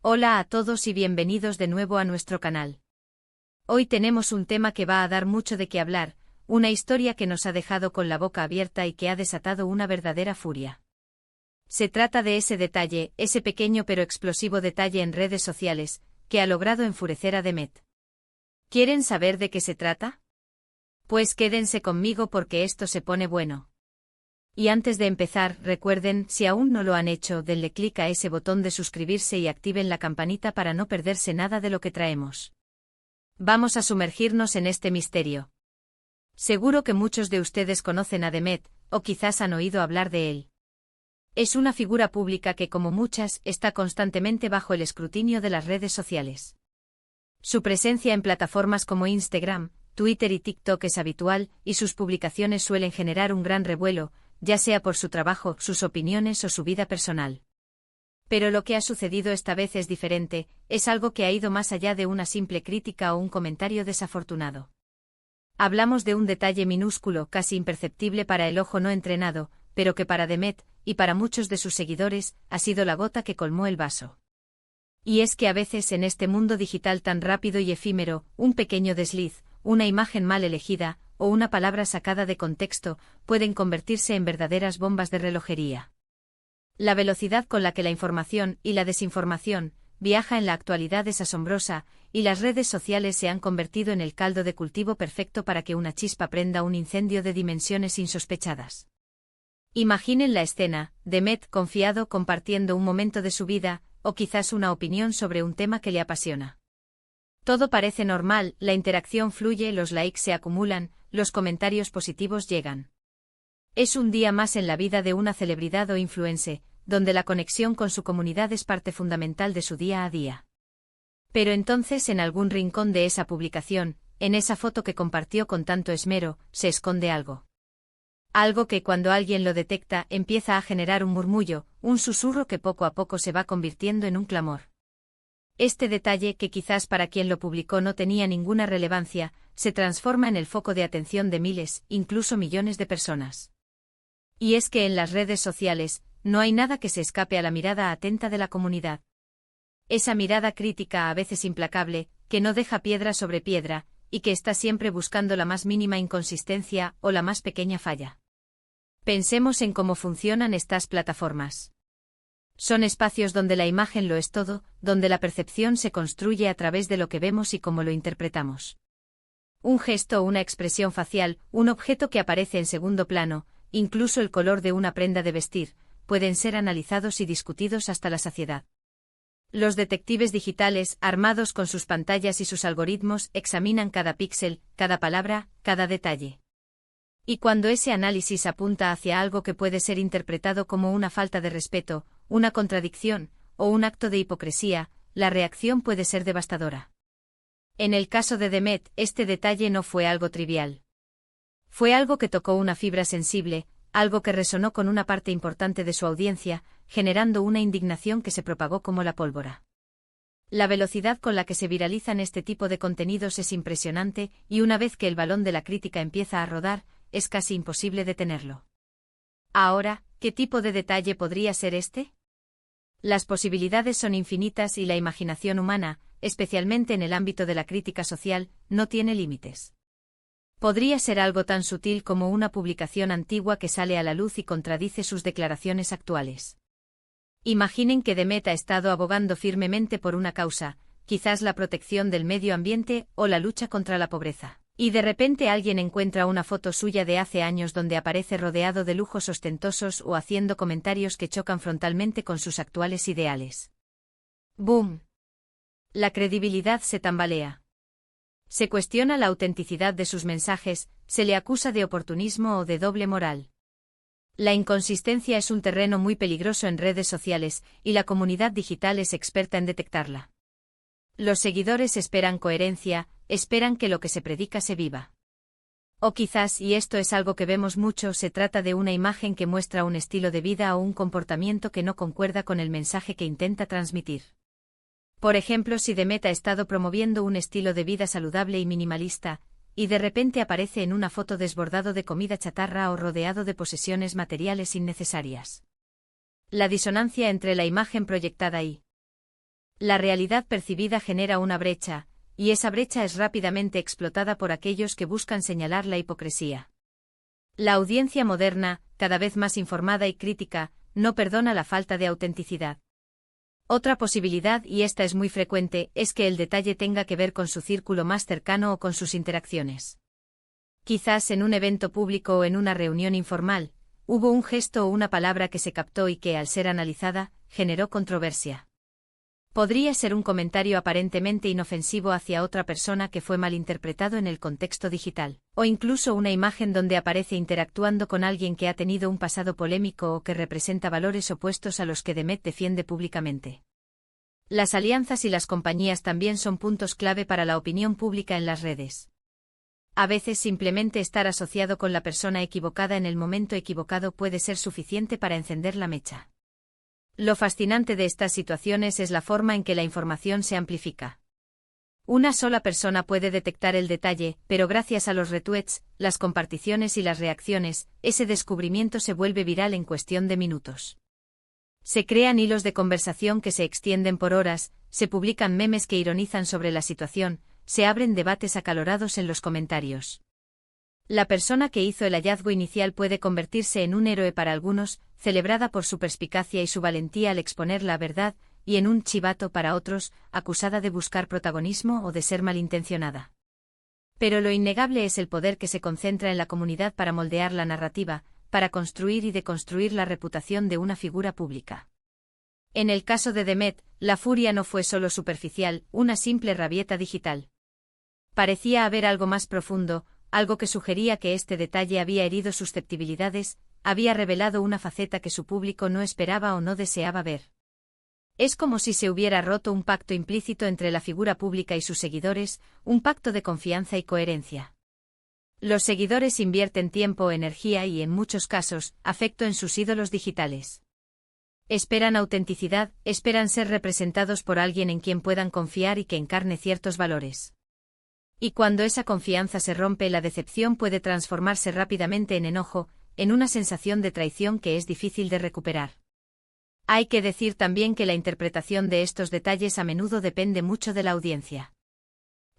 Hola a todos y bienvenidos de nuevo a nuestro canal. Hoy tenemos un tema que va a dar mucho de qué hablar, una historia que nos ha dejado con la boca abierta y que ha desatado una verdadera furia. Se trata de ese detalle, ese pequeño pero explosivo detalle en redes sociales, que ha logrado enfurecer a Demet. ¿Quieren saber de qué se trata? Pues quédense conmigo porque esto se pone bueno. Y antes de empezar, recuerden, si aún no lo han hecho, denle clic a ese botón de suscribirse y activen la campanita para no perderse nada de lo que traemos. Vamos a sumergirnos en este misterio. Seguro que muchos de ustedes conocen a Demet, o quizás han oído hablar de él. Es una figura pública que, como muchas, está constantemente bajo el escrutinio de las redes sociales. Su presencia en plataformas como Instagram, Twitter y TikTok es habitual, y sus publicaciones suelen generar un gran revuelo, ya sea por su trabajo, sus opiniones o su vida personal. Pero lo que ha sucedido esta vez es diferente, es algo que ha ido más allá de una simple crítica o un comentario desafortunado. Hablamos de un detalle minúsculo, casi imperceptible para el ojo no entrenado, pero que para Demet, y para muchos de sus seguidores, ha sido la gota que colmó el vaso. Y es que a veces en este mundo digital tan rápido y efímero, un pequeño desliz, una imagen mal elegida, o una palabra sacada de contexto, pueden convertirse en verdaderas bombas de relojería. La velocidad con la que la información y la desinformación viaja en la actualidad es asombrosa, y las redes sociales se han convertido en el caldo de cultivo perfecto para que una chispa prenda un incendio de dimensiones insospechadas. Imaginen la escena, Demet confiado compartiendo un momento de su vida, o quizás una opinión sobre un tema que le apasiona. Todo parece normal, la interacción fluye, los likes se acumulan, los comentarios positivos llegan. Es un día más en la vida de una celebridad o influencer, donde la conexión con su comunidad es parte fundamental de su día a día. Pero entonces en algún rincón de esa publicación, en esa foto que compartió con tanto esmero, se esconde algo. Algo que cuando alguien lo detecta empieza a generar un murmullo, un susurro que poco a poco se va convirtiendo en un clamor. Este detalle, que quizás para quien lo publicó no tenía ninguna relevancia, se transforma en el foco de atención de miles, incluso millones de personas. Y es que en las redes sociales, no hay nada que se escape a la mirada atenta de la comunidad. Esa mirada crítica, a veces implacable, que no deja piedra sobre piedra, y que está siempre buscando la más mínima inconsistencia o la más pequeña falla. Pensemos en cómo funcionan estas plataformas. Son espacios donde la imagen lo es todo, donde la percepción se construye a través de lo que vemos y cómo lo interpretamos. Un gesto o una expresión facial, un objeto que aparece en segundo plano, incluso el color de una prenda de vestir, pueden ser analizados y discutidos hasta la saciedad. Los detectives digitales, armados con sus pantallas y sus algoritmos, examinan cada píxel, cada palabra, cada detalle. Y cuando ese análisis apunta hacia algo que puede ser interpretado como una falta de respeto, una contradicción, o un acto de hipocresía, la reacción puede ser devastadora. En el caso de Demet, este detalle no fue algo trivial. Fue algo que tocó una fibra sensible, algo que resonó con una parte importante de su audiencia, generando una indignación que se propagó como la pólvora. La velocidad con la que se viralizan este tipo de contenidos es impresionante, y una vez que el balón de la crítica empieza a rodar, es casi imposible detenerlo. Ahora, ¿qué tipo de detalle podría ser este? Las posibilidades son infinitas y la imaginación humana, especialmente en el ámbito de la crítica social, no tiene límites. Podría ser algo tan sutil como una publicación antigua que sale a la luz y contradice sus declaraciones actuales. Imaginen que Demet ha estado abogando firmemente por una causa, quizás la protección del medio ambiente o la lucha contra la pobreza. Y de repente alguien encuentra una foto suya de hace años donde aparece rodeado de lujos ostentosos o haciendo comentarios que chocan frontalmente con sus actuales ideales. ¡Boom! La credibilidad se tambalea. Se cuestiona la autenticidad de sus mensajes, se le acusa de oportunismo o de doble moral. La inconsistencia es un terreno muy peligroso en redes sociales, y la comunidad digital es experta en detectarla. Los seguidores esperan coherencia, esperan que lo que se predica se viva. O quizás, y esto es algo que vemos mucho, se trata de una imagen que muestra un estilo de vida o un comportamiento que no concuerda con el mensaje que intenta transmitir. Por ejemplo, si Demet ha estado promoviendo un estilo de vida saludable y minimalista, y de repente aparece en una foto desbordado de comida chatarra o rodeado de posesiones materiales innecesarias. La disonancia entre la imagen proyectada y La realidad percibida genera una brecha, y esa brecha es rápidamente explotada por aquellos que buscan señalar la hipocresía. La audiencia moderna, cada vez más informada y crítica, no perdona la falta de autenticidad. Otra posibilidad, y esta es muy frecuente, es que el detalle tenga que ver con su círculo más cercano o con sus interacciones. Quizás en un evento público o en una reunión informal, hubo un gesto o una palabra que se captó y que, al ser analizada, generó controversia. Podría ser un comentario aparentemente inofensivo hacia otra persona que fue malinterpretado en el contexto digital, o incluso una imagen donde aparece interactuando con alguien que ha tenido un pasado polémico o que representa valores opuestos a los que Demet defiende públicamente. Las alianzas y las compañías también son puntos clave para la opinión pública en las redes. A veces simplemente estar asociado con la persona equivocada en el momento equivocado puede ser suficiente para encender la mecha. Lo fascinante de estas situaciones es la forma en que la información se amplifica. Una sola persona puede detectar el detalle, pero gracias a los retweets, las comparticiones y las reacciones, ese descubrimiento se vuelve viral en cuestión de minutos. Se crean hilos de conversación que se extienden por horas, se publican memes que ironizan sobre la situación, se abren debates acalorados en los comentarios. La persona que hizo el hallazgo inicial puede convertirse en un héroe para algunos, celebrada por su perspicacia y su valentía al exponer la verdad, y en un chivato para otros, acusada de buscar protagonismo o de ser malintencionada. Pero lo innegable es el poder que se concentra en la comunidad para moldear la narrativa, para construir y deconstruir la reputación de una figura pública. En el caso de Demet, la furia no fue solo superficial, una simple rabieta digital. Parecía haber algo más profundo, algo que sugería que este detalle había herido susceptibilidades, había revelado una faceta que su público no esperaba o no deseaba ver. Es como si se hubiera roto un pacto implícito entre la figura pública y sus seguidores, un pacto de confianza y coherencia. Los seguidores invierten tiempo, energía y, en muchos casos, afecto en sus ídolos digitales. Esperan autenticidad, esperan ser representados por alguien en quien puedan confiar y que encarne ciertos valores. Y cuando esa confianza se rompe, la decepción puede transformarse rápidamente en enojo, en una sensación de traición que es difícil de recuperar. Hay que decir también que la interpretación de estos detalles a menudo depende mucho de la audiencia.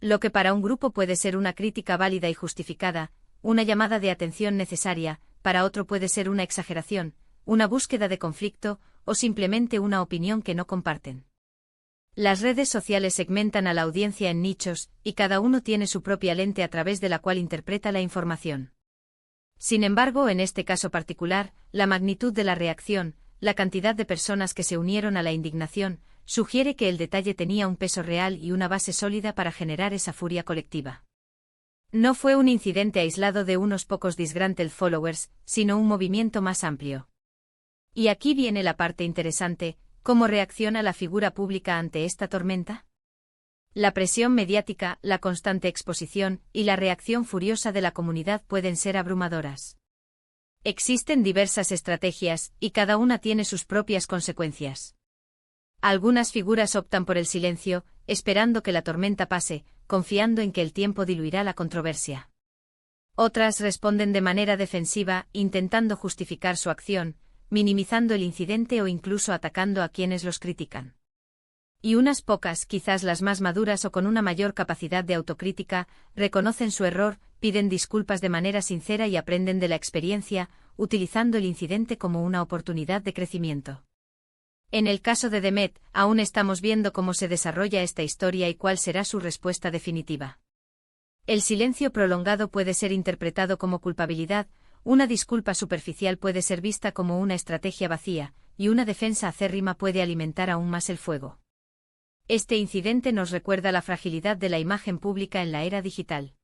Lo que para un grupo puede ser una crítica válida y justificada, una llamada de atención necesaria, para otro puede ser una exageración, una búsqueda de conflicto, o simplemente una opinión que no comparten. Las redes sociales segmentan a la audiencia en nichos, y cada uno tiene su propia lente a través de la cual interpreta la información. Sin embargo, en este caso particular, la magnitud de la reacción, la cantidad de personas que se unieron a la indignación, sugiere que el detalle tenía un peso real y una base sólida para generar esa furia colectiva. No fue un incidente aislado de unos pocos disgruntled followers, sino un movimiento más amplio. Y aquí viene la parte interesante: ¿cómo reacciona la figura pública ante esta tormenta? La presión mediática, la constante exposición y la reacción furiosa de la comunidad pueden ser abrumadoras. Existen diversas estrategias, y cada una tiene sus propias consecuencias. Algunas figuras optan por el silencio, esperando que la tormenta pase, confiando en que el tiempo diluirá la controversia. Otras responden de manera defensiva, intentando justificar su acción, minimizando el incidente o incluso atacando a quienes los critican. Y unas pocas, quizás las más maduras o con una mayor capacidad de autocrítica, reconocen su error, piden disculpas de manera sincera y aprenden de la experiencia, utilizando el incidente como una oportunidad de crecimiento. En el caso de Demet, aún estamos viendo cómo se desarrolla esta historia y cuál será su respuesta definitiva. El silencio prolongado puede ser interpretado como culpabilidad, una disculpa superficial puede ser vista como una estrategia vacía, y una defensa acérrima puede alimentar aún más el fuego. Este incidente nos recuerda la fragilidad de la imagen pública en la era digital.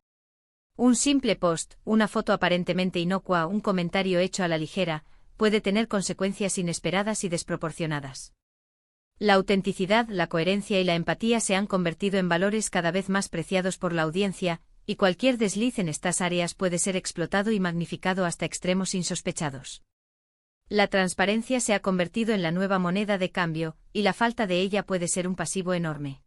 Un simple post, una foto aparentemente inocua, un comentario hecho a la ligera, puede tener consecuencias inesperadas y desproporcionadas. La autenticidad, la coherencia y la empatía se han convertido en valores cada vez más preciados por la audiencia, y cualquier desliz en estas áreas puede ser explotado y magnificado hasta extremos insospechados. La transparencia se ha convertido en la nueva moneda de cambio, y la falta de ella puede ser un pasivo enorme.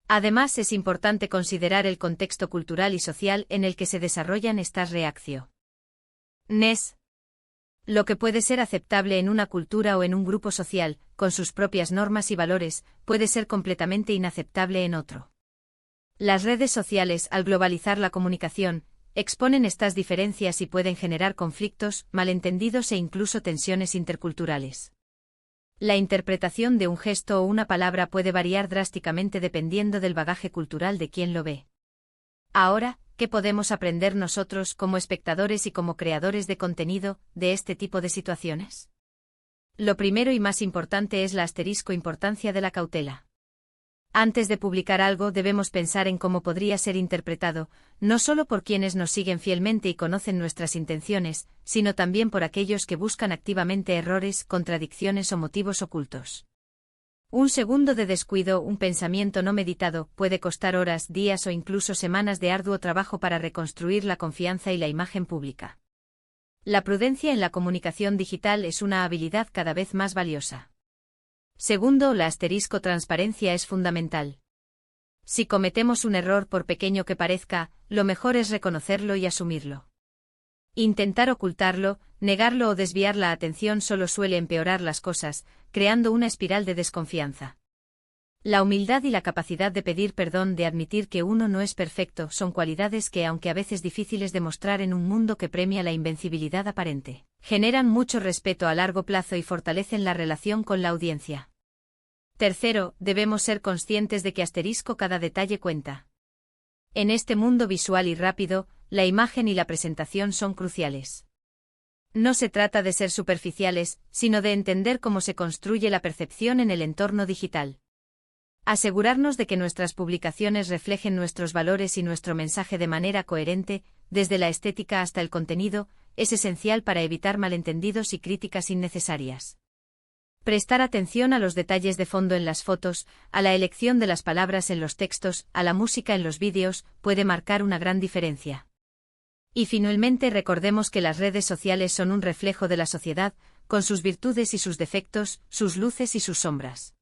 Además, es importante considerar el contexto cultural y social en el que se desarrollan estas reacciones. Lo que puede ser aceptable en una cultura o en un grupo social, con sus propias normas y valores, puede ser completamente inaceptable en otro. Las redes sociales, al globalizar la comunicación, exponen estas diferencias y pueden generar conflictos, malentendidos e incluso tensiones interculturales. La interpretación de un gesto o una palabra puede variar drásticamente dependiendo del bagaje cultural de quien lo ve. Ahora, ¿qué podemos aprender nosotros como espectadores y como creadores de contenido de este tipo de situaciones? Lo primero y más importante es la importancia de la cautela. Antes de publicar algo debemos pensar en cómo podría ser interpretado, no solo por quienes nos siguen fielmente y conocen nuestras intenciones, sino también por aquellos que buscan activamente errores, contradicciones o motivos ocultos. Un segundo de descuido, un pensamiento no meditado, puede costar horas, días o incluso semanas de arduo trabajo para reconstruir la confianza y la imagen pública. La prudencia en la comunicación digital es una habilidad cada vez más valiosa. Segundo, la transparencia es fundamental. Si cometemos un error por pequeño que parezca, lo mejor es reconocerlo y asumirlo. Intentar ocultarlo, negarlo o desviar la atención solo suele empeorar las cosas, creando una espiral de desconfianza. La humildad y la capacidad de pedir perdón, de admitir que uno no es perfecto, son cualidades que, aunque a veces difíciles de mostrar en un mundo que premia la invencibilidad aparente, generan mucho respeto a largo plazo y fortalecen la relación con la audiencia. Tercero, debemos ser conscientes de que cada detalle cuenta. En este mundo visual y rápido, la imagen y la presentación son cruciales. No se trata de ser superficiales, sino de entender cómo se construye la percepción en el entorno digital. Asegurarnos de que nuestras publicaciones reflejen nuestros valores y nuestro mensaje de manera coherente, desde la estética hasta el contenido, es esencial para evitar malentendidos y críticas innecesarias. Prestar atención a los detalles de fondo en las fotos, a la elección de las palabras en los textos, a la música en los vídeos, puede marcar una gran diferencia. Y finalmente recordemos que las redes sociales son un reflejo de la sociedad, con sus virtudes y sus defectos, sus luces y sus sombras.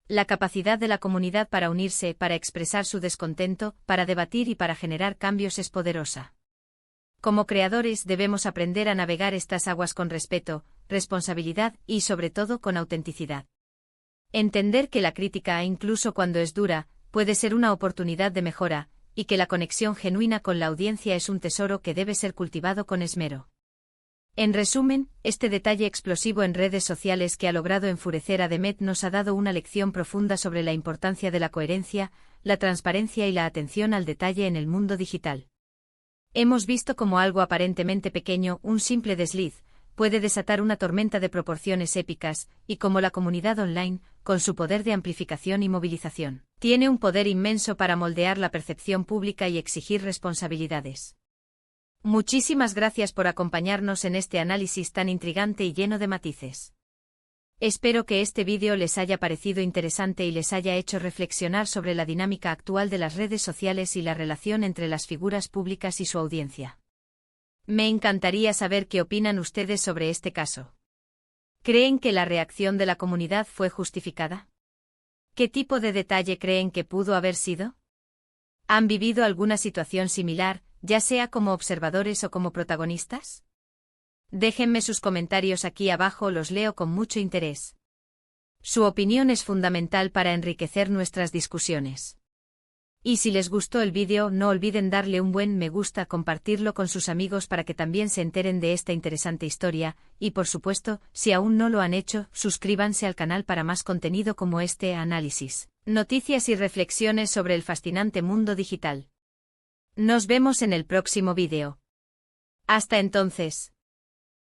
La capacidad de la comunidad para unirse, para expresar su descontento, para debatir y para generar cambios es poderosa. Como creadores debemos aprender a navegar estas aguas con respeto, responsabilidad y, sobre todo, con autenticidad. Entender que la crítica, incluso cuando es dura, puede ser una oportunidad de mejora, y que la conexión genuina con la audiencia es un tesoro que debe ser cultivado con esmero. En resumen, este detalle explosivo en redes sociales que ha logrado enfurecer a Demet nos ha dado una lección profunda sobre la importancia de la coherencia, la transparencia y la atención al detalle en el mundo digital. Hemos visto cómo algo aparentemente pequeño, un simple desliz, puede desatar una tormenta de proporciones épicas, y cómo la comunidad online, con su poder de amplificación y movilización, tiene un poder inmenso para moldear la percepción pública y exigir responsabilidades. Muchísimas gracias por acompañarnos en este análisis tan intrigante y lleno de matices. Espero que este vídeo les haya parecido interesante y les haya hecho reflexionar sobre la dinámica actual de las redes sociales y la relación entre las figuras públicas y su audiencia. Me encantaría saber qué opinan ustedes sobre este caso. ¿Creen que la reacción de la comunidad fue justificada? ¿Qué tipo de detalle creen que pudo haber sido? ¿Han vivido alguna situación similar, ya sea como observadores o como protagonistas? Déjenme sus comentarios aquí abajo, los leo con mucho interés. Su opinión es fundamental para enriquecer nuestras discusiones. Y si les gustó el vídeo, no olviden darle un buen me gusta, compartirlo con sus amigos para que también se enteren de esta interesante historia, y por supuesto, si aún no lo han hecho, suscríbanse al canal para más contenido como este análisis, noticias y reflexiones sobre el fascinante mundo digital. Nos vemos en el próximo vídeo. Hasta entonces.